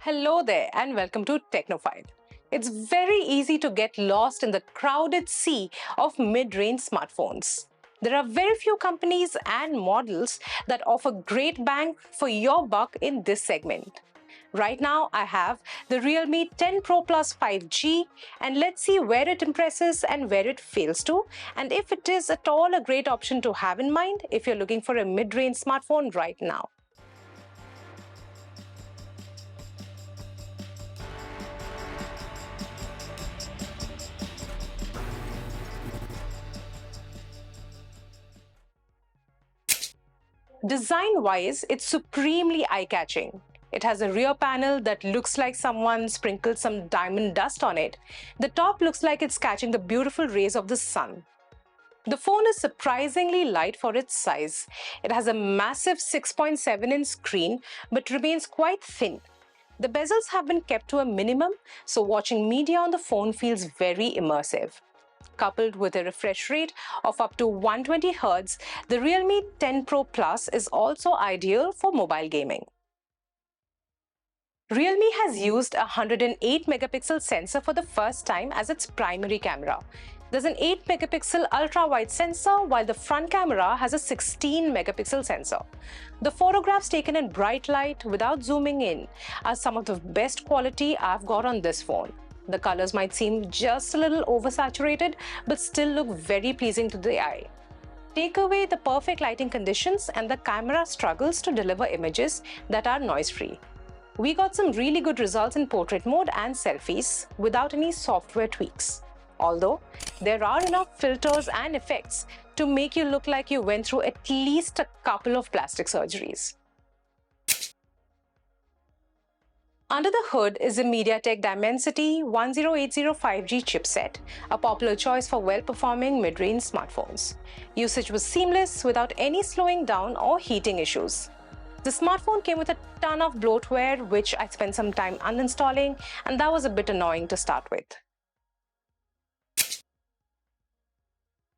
Hello there and welcome to Technophile. It's very easy to get lost in the crowded sea of mid-range smartphones. There are very few companies and models that offer great bang for your buck in this segment. Right now, I have the Realme 10 Pro Plus 5G, and let's see where it impresses and where it fails to, and if it is at all a great option to have in mind if you're looking for a mid-range smartphone right now. Design-wise, it's supremely eye-catching. It has a rear panel that looks like someone sprinkled some diamond dust on it. The top looks like it's catching the beautiful rays of the sun. The phone is surprisingly light for its size. It has a massive 6.7-inch screen but remains quite thin. The bezels have been kept to a minimum, so watching media on the phone feels very immersive. Coupled with a refresh rate of up to 120 Hz, the Realme 10 Pro Plus is also ideal for mobile gaming. Realme has used a 108 megapixel sensor for the first time as its primary camera. There's an 8 megapixel ultra-wide sensor, while the front camera has a 16 megapixel sensor. The photographs taken in bright light without zooming in are some of the best quality I've got on this phone. The colors might seem just a little oversaturated, but still look very pleasing to the eye. Take away the perfect lighting conditions and the camera struggles to deliver images that are noise-free. We got some really good results in portrait mode and selfies without any software tweaks. Although, there are enough filters and effects to make you look like you went through at least a couple of plastic surgeries. Under the hood is a MediaTek Dimensity 1080 5G chipset, a popular choice for well-performing mid-range smartphones. Usage was seamless without any slowing down or heating issues. The smartphone came with a ton of bloatware, which I spent some time uninstalling, and that was a bit annoying to start with.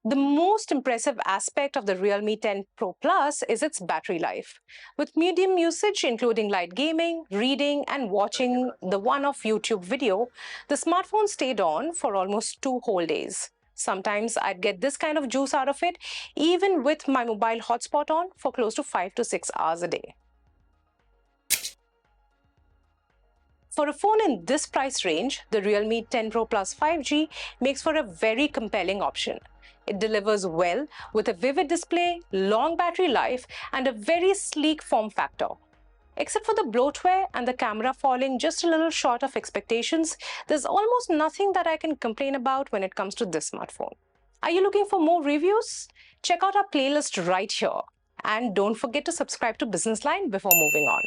The most impressive aspect of the Realme 10 Pro Plus is its battery life. With medium usage, including light gaming, reading, and watching the one-off YouTube video, the smartphone stayed on for almost 2 whole days. Sometimes I'd get this kind of juice out of it, even with my mobile hotspot on for close to 5 to 6 hours a day. For a phone in this price range, the Realme 10 Pro Plus 5G makes for a very compelling option. It delivers well with a vivid display, long battery life, and a very sleek form factor. Except for the bloatware and the camera falling just a little short of expectations, there's almost nothing that I can complain about when it comes to this smartphone. Are you looking for more reviews? Check out our playlist right here. And don't forget to subscribe to Businessline before moving on.